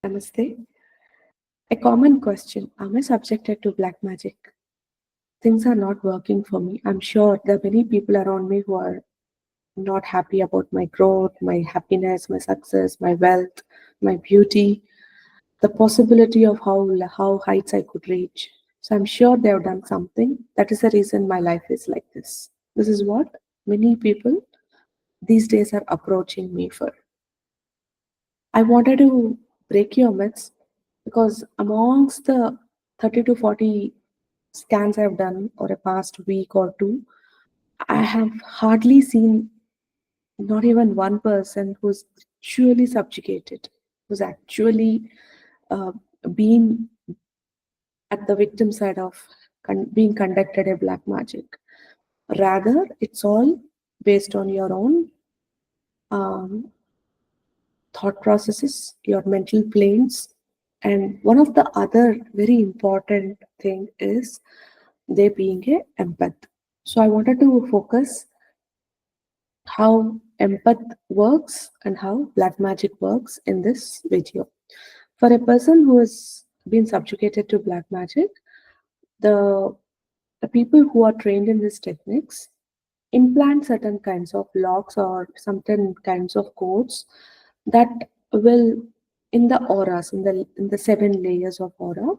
Namaste. A common question: am I subjected to black magic? Things are not working for me. I'm sure there are many people around me who are not happy about my growth, my happiness, my success, my wealth, my beauty, the possibility of how heights I could reach. So I'm sure they have done something. That is the reason my life is like this. This is what many people these days are approaching me for. I wanted to break your myths because amongst the 30 to 40 scans I've done or a past week or two, I have hardly seen not even one person who's actually subjugated, who's actually uh, been at the victim side of being conducted a black magic. Rather, it's all based on your own um, thought processes, your mental planes. And one of the other very important thing is they being a empath. So I wanted to focus how empath works and how black magic works in this video. For a person who has been subjugated to black magic, the, the people who are trained in these techniques implant certain kinds of locks or certain kinds of codes that will in the auras in the 7 layers of aura,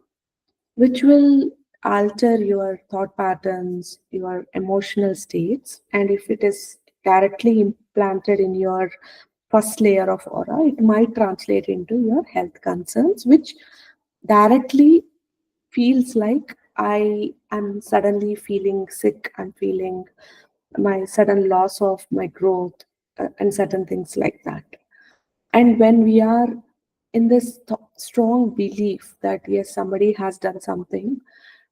which will alter your thought patterns, your emotional states. And if it is directly implanted in your first layer of aura, it might translate into your health concerns, which directly feels like I am suddenly feeling sick, I'm feeling my sudden loss of my growth, and certain things like that. And when we are in this strong belief that yes, somebody has done something,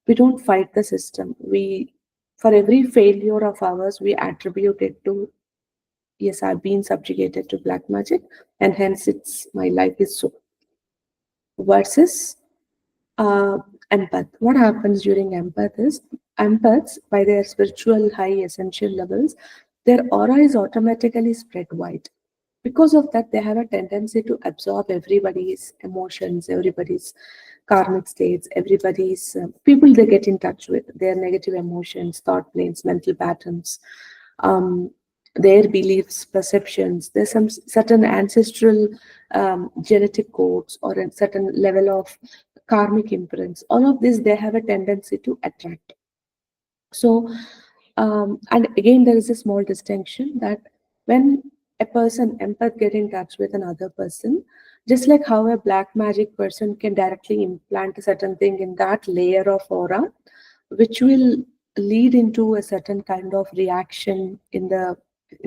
we don't fight the system. We, for every failure of ours, we attribute it to yes, I've been subjugated to black magic, and hence it's my life is so. Versus uh, empath. What happens during empath is empaths, by their spiritual high essential levels, their aura is automatically spread wide. Because of that, they have a tendency to absorb everybody's emotions, everybody's karmic states, everybody's people they get in touch with, their negative emotions, thought planes, mental patterns, um, their beliefs, perceptions. There's some certain ancestral genetic codes or a certain level of karmic imprints. All of this they have a tendency to attract. So, and again, there is a small distinction that when a person, empath, get in touch with another person, just like how a black magic person can directly implant a certain thing in that layer of aura, which will lead into a certain kind of reaction in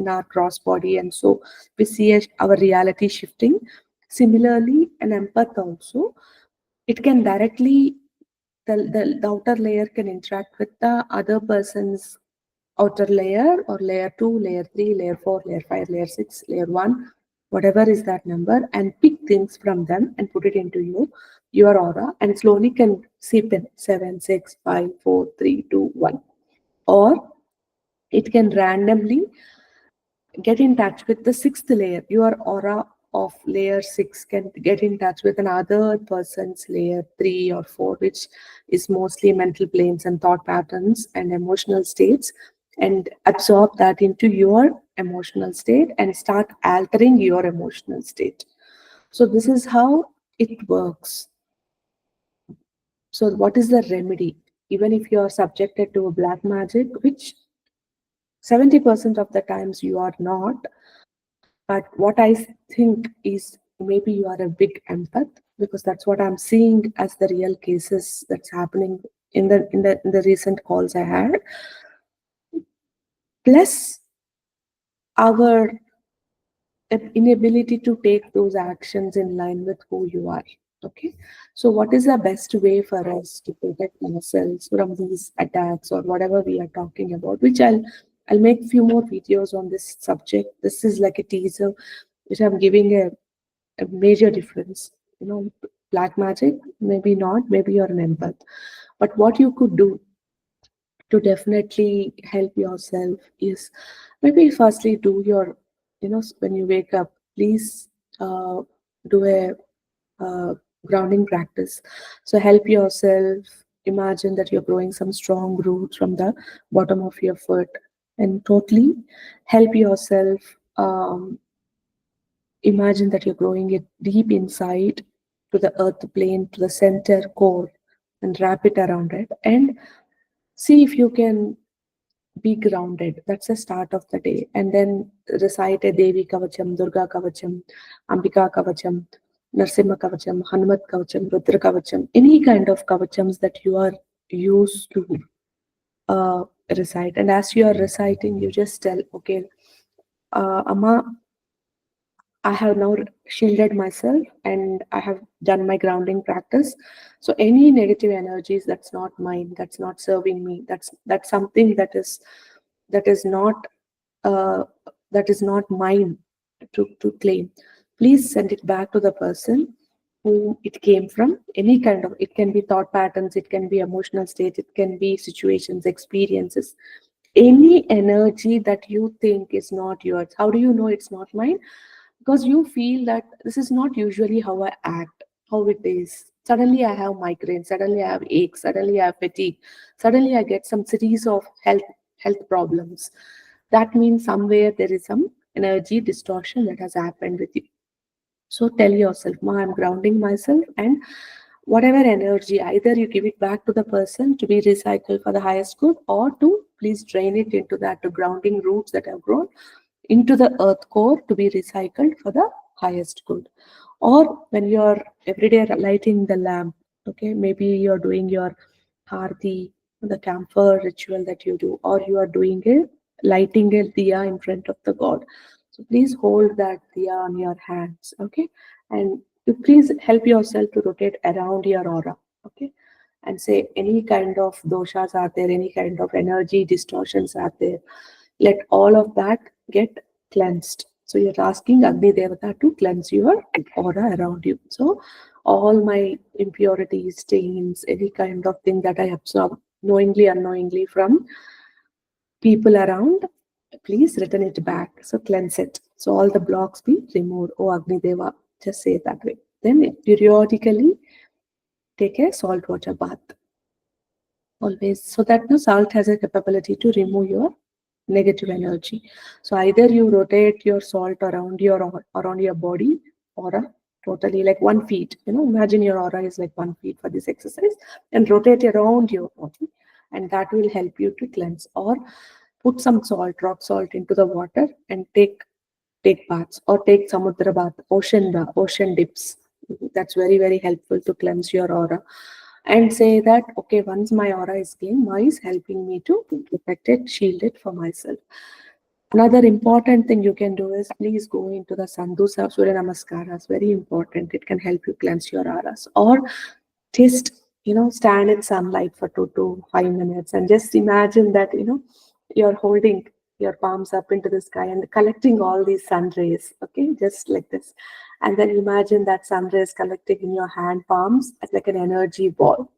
our cross body, and so we see our reality shifting. Similarly, an empath also, it can directly the outer layer can interact with the other person's outer layer or layer 2, layer 3, layer 4, layer 5, layer 6, layer 1, whatever is that number, and pick things from them and put it into your aura, and slowly can seep in 7, 6, 5, 4, 3, 2, 1. Or it can randomly get in touch with the sixth layer. Your aura of layer 6 can get in touch with another person's layer 3 or 4, which is mostly mental planes and thought patterns and emotional states, and absorb that into your emotional state and start altering your emotional state. So this is how it works. So what is the remedy? Even if you are subjected to a black magic, which 70% of the times you are not, but what I think is maybe you are a big empath, because that's what I'm seeing as the real cases that's happening in the recent calls I had. Plus our inability to take those actions in line with who you are. Okay. So what is the best way for us to protect ourselves from these attacks or whatever we are talking about, which I'll make few more videos on this subject. This is like a teaser which I'm giving a major difference. Black magic, maybe not, maybe you're an empath. But what you could do to definitely help yourself is maybe firstly do your, when you wake up, please do a grounding practice. So help yourself imagine that you're growing some strong roots from the bottom of your foot, and totally help yourself imagine that you're growing it deep inside to the earth plane, to the center core, and wrap it around it. And see if you can be grounded. That's the start of the day. And then recite a Devi Kavacham, Durga Kavacham, Ambika Kavacham, Narsimha Kavacham, Hanumat Kavacham, Rudra Kavacham, any kind of Kavachams that you are used to recite. And as you are reciting, you just tell, okay, Amma, I have now shielded myself and I have done my grounding practice. So any negative energies that's not mine, that's not serving me, that's something that is not uh, that is not mine to claim. Please send it back to the person who it came from. Any kind of, it can be thought patterns, it can be emotional state, it can be situations, experiences, any energy that you think is not yours. How do you know it's not mine? Because you feel that this is not usually how I act, how it is. Suddenly I have migraine, suddenly I have aches, suddenly I have fatigue, suddenly I get some series of health problems. That means somewhere there is some energy distortion that has happened with you. So tell yourself, Ma, I'm grounding myself, and whatever energy, either you give it back to the person to be recycled for the highest good, or to please drain it into that to grounding roots that have grown into the earth core to be recycled for the highest good. Or when you're everyday lighting the lamp, okay, maybe you're doing your harti, the camphor ritual that you do, or you are doing a lighting a diya in front of the god. So please hold that diya on your hands, okay, and you please help yourself to rotate around your aura, okay, and say any kind of doshas are there, any kind of energy distortions are there, let all of that get cleansed. So you're asking Agni Devata to cleanse your aura around you. So all my impurities, stains, any kind of thing that I absorb knowingly, unknowingly from people around, please return it back. So cleanse it. So all the blocks be removed. Oh Agni Deva, just say it that way. Then periodically take a salt water bath. Always, so that the salt has a capability to remove your negative energy. So either you rotate your salt around your body, aura, totally like 1 feet, imagine your aura is like 1 feet for this exercise, and rotate around your body, and that will help you to cleanse. Or put some salt, rock salt, into the water and take baths, or take samudra bath, ocean dips. That's very, very helpful to cleanse your aura. And say that, okay, once my aura is clean, Ma is helping me to protect it, shield it for myself. Another important thing you can do is please go into the Sandhu Surya Namaskaras. Very important. It can help you cleanse your auras. Or just, stand in sunlight for 2 to 5 minutes and just imagine that, you're holding your palms up into the sky and collecting all these sun rays. Okay, just like this. And then imagine that sun rays collecting in your hand palms as like an energy ball,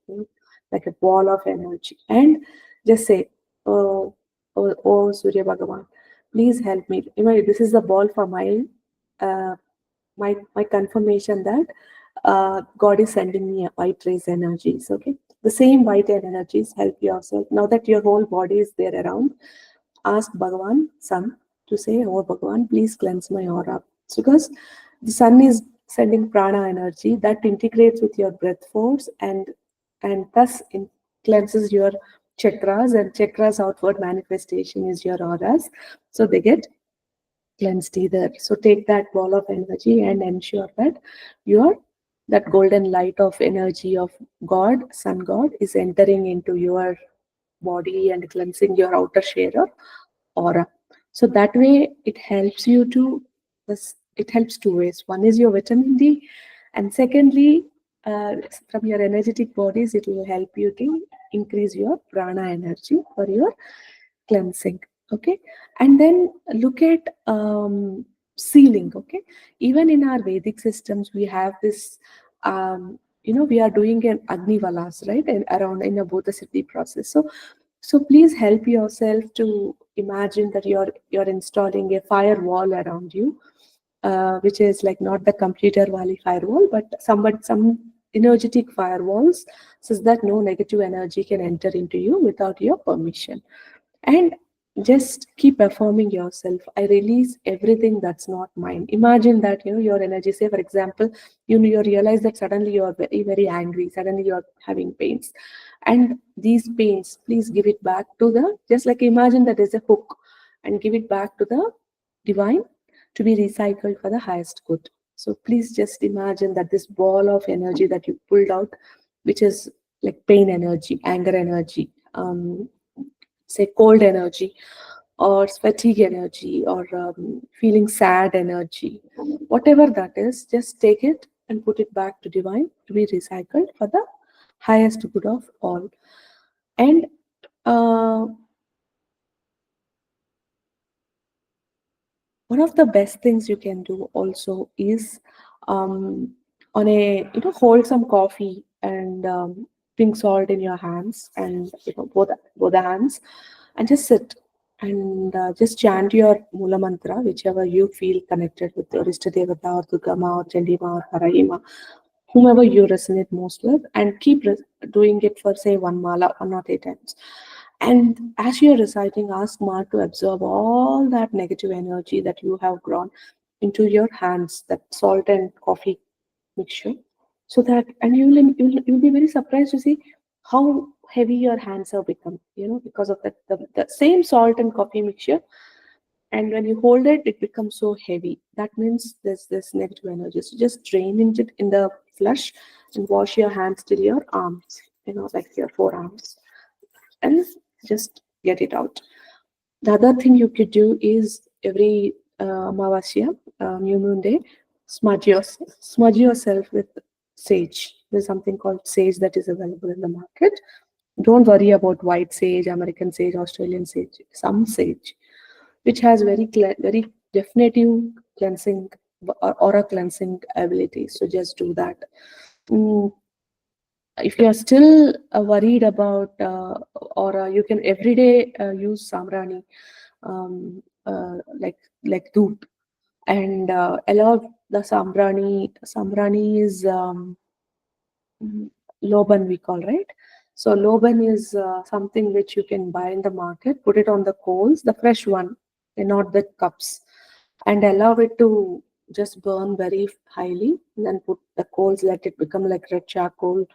like a ball of energy. And just say, oh Surya Bhagavan, please help me. This is the ball for uh, my confirmation that God is sending me a white rays energies. Okay, the same white energies help yourself. Now that your whole body is there around, ask Bhagavan, Sun, to say, oh Bhagavan, please cleanse my aura. So because the sun is sending prana energy that integrates with your breath force, and thus cleanses your chakras, and chakras outward manifestation is your auras. So they get cleansed either. So take that ball of energy and ensure that your that golden light of energy of God, Sun God, is entering into your body and cleansing your outer share of aura. So that way it helps you to it helps two ways. One is your vitamin D, and secondly, from your energetic bodies, it will help you to increase your prana energy for your cleansing. Okay, and then look at sealing. Okay, even in our Vedic systems, we have this. We are doing an Agni Valas, right, and around in a Bodha Siddhi process. So please help yourself to imagine that you're installing a firewall around you, which is like not the computer valley firewall, but some energetic firewalls, so that no negative energy can enter into you without your permission. And just keep affirming yourself. I release everything that's not mine. Imagine that your energy. Say, for example, you realize that suddenly you are very very angry. Suddenly you are having pains, and these pains, please give it back to the. Just like imagine that there's a hook, and give it back to the divine to be recycled for the highest good. So please just imagine that this ball of energy that you pulled out, which is like pain energy, anger energy, say cold energy, or fatigue energy, or feeling sad energy, whatever that is, just take it and put it back to divine to be recycled for the highest good of all. And uh, one of the best things you can do also is on a hold some coffee and pink salt in your hands, and both the hands, and just sit and just chant your mula mantra, whichever you feel connected with, your Ishtadevata or Dugama or Chandima or Parahima, whomever you resonate most with, and keep doing it for say one mala, 1 or 8 times. And as you're reciting, ask Ma to absorb all that negative energy that you have grown into your hands, that salt and coffee mixture. So that, and you'll be very surprised to see how heavy your hands have become, because of the same salt and coffee mixture. And when you hold it, it becomes so heavy. That means there's this negative energy. So just drain it in the flush and wash your hands till your arms, like your forearms, and just get it out. The other thing you could do is every Amavasya, new moon day, smudge yourself with sage. There's something called sage that is available in the market. Don't worry about white sage, American sage, Australian sage. Some sage, which has very definitive cleansing or aura cleansing ability. So just do that. Mm, if you are still worried about aura, you can every day use samrani, like doop, and allow the samrani. Samrani is loban, we call, right? So loban is something which you can buy in the market. Put it on the coals, the fresh one, and not the cups, and allow it to just burn very highly. And then put the coals, let it become like red charcoal,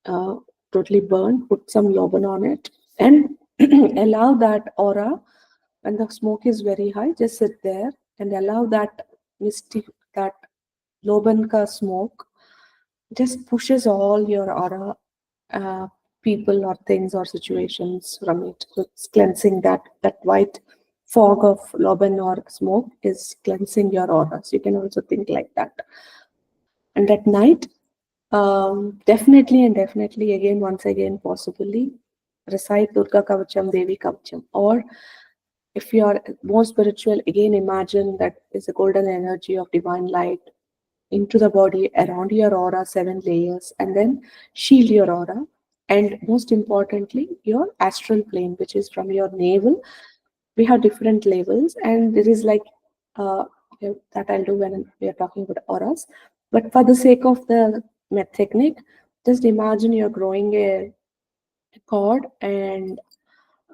uh, totally burned. Put some loban on it, and allow that aura. When the smoke is very high, just sit there and allow that mystic, that loban ka smoke just pushes all your aura, uh, people or things or situations from it. So it's cleansing that white fog of loban or smoke is cleansing your aura. So you can also think like that. And at night, definitely again, once again, possibly recite Durga Kavacham, Devi Kavacham, or if you are more spiritual, again imagine that is a golden energy of divine light into the body, around your aura, 7 layers, and then shield your aura. And most importantly, your astral plane, which is from your navel. We have different levels, and there is like uh, that I'll do when we are talking about auras. But for the sake of the technique, just imagine you're growing a cord and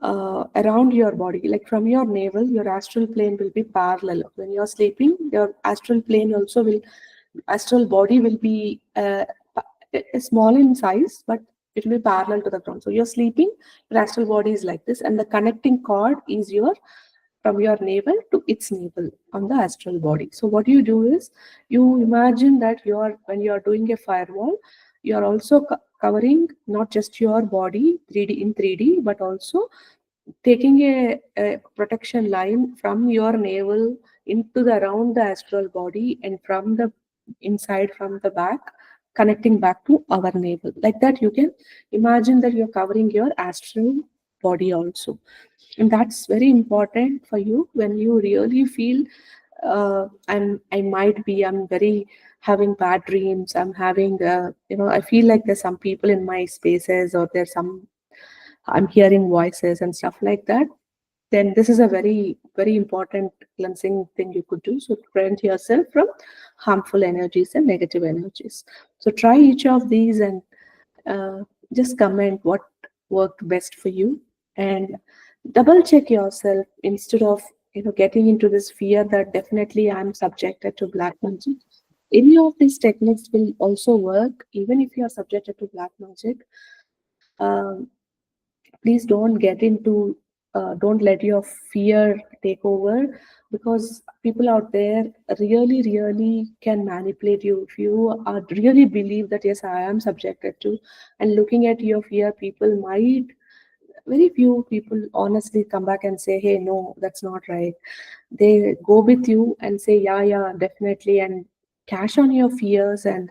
around your body, like from your navel, your astral plane will be parallel. When you're sleeping, your astral plane also will, astral body will be small in size, but it will be parallel to the ground. So you're sleeping, your astral body is like this, and the connecting cord is your from your navel to its navel on the astral body. So what you do is you imagine that you are when you are doing a firewall, you are also covering not just your body 3D in 3D, but also taking a protection line from your navel into the around the astral body, and from the inside, from the back, connecting back to our navel. Like that, you can imagine that you're covering your astral body also. And that's very important for you when you really feel I'm very having bad dreams. I'm having I feel like there's some people in my spaces, or there's some I'm hearing voices and stuff like that. then this is a very, very important cleansing thing you could do. So prevent yourself from harmful energies and negative energies. So try each of these and uh, just comment what worked best for you, and double check yourself instead of getting into this fear that definitely I'm subjected to black magic. Any of these techniques will also work even if you are subjected to black magic. um, Please don't get into don't let your fear take over, because people out there really really can manipulate you. If you are really believe that yes, I am subjected to, and looking at your fear, people might, very few people honestly come back and say, hey, no, that's not right. They go with you and say, yeah, yeah, definitely, and cash on your fears, and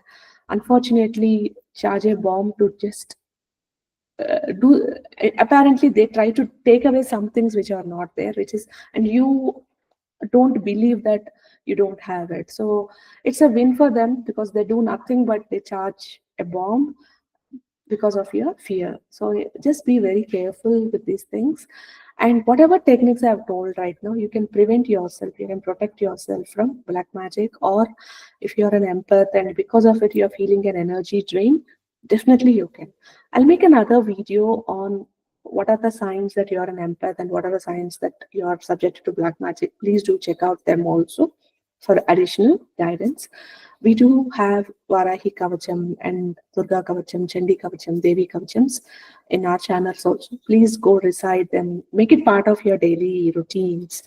unfortunately charge a bomb to just do apparently they try to take away some things which are not there, which is, and you don't believe that you don't have it. So it's a win for them because they do nothing but they charge a bomb because of your fear. So just be very careful with these things. And whatever techniques I've told right now, you can prevent yourself, you can protect yourself from black magic. Or if you're an empath and because of it you're feeling an energy drain, definitely you can. I'll make another video on what are the signs that you're an empath and what are the signs that you are subjected to black magic. Please do check out them also for additional guidance. We do have Varahi Kavacham and Durga Kavacham, Chandi Kavacham, Devi Kavachams in our channels also. Please go recite them, make it part of your daily routines.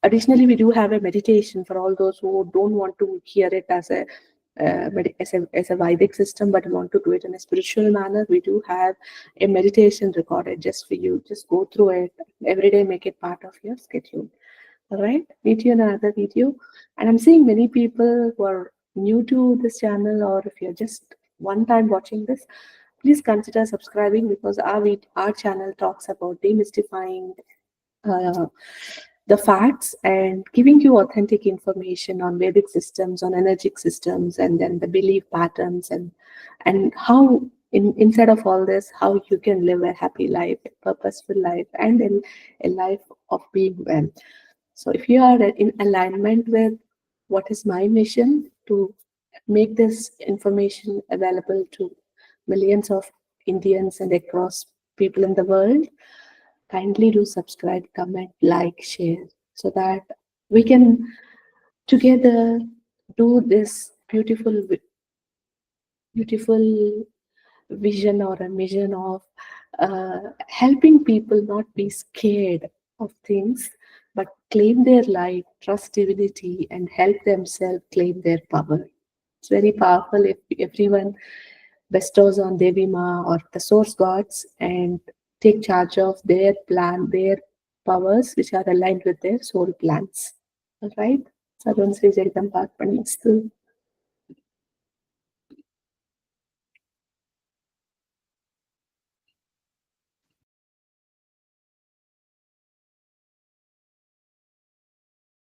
Additionally, we do have a meditation for all those who don't want to hear it as a as a Vedic system, but want to do it in a spiritual manner. We do have a meditation recorded just for you. Just go through it every day, make it part of your schedule. All right, meet you in another video. And I'm seeing many people who are new to this channel, or if you're just one time watching this, please consider subscribing, because our channel talks about demystifying uh, the facts and giving you authentic information on Vedic systems, on energetic systems, and then the belief patterns, and how inside of all this, how you can live a happy life, a purposeful life, and a life of being well. So if you are in alignment with what is my mission to make this information available to millions of Indians and across people in the world, kindly do subscribe, comment, like, share, so that we can together do this beautiful vision or a mission of helping people not be scared of things, but claim their life, trust divinity, and help themselves claim their power. It's very powerful if everyone bestows on Devi Ma or the source gods and take charge of their plan, their powers, which are aligned with their soul plans. All right? Sarvan Sri Jagdambath Panistu.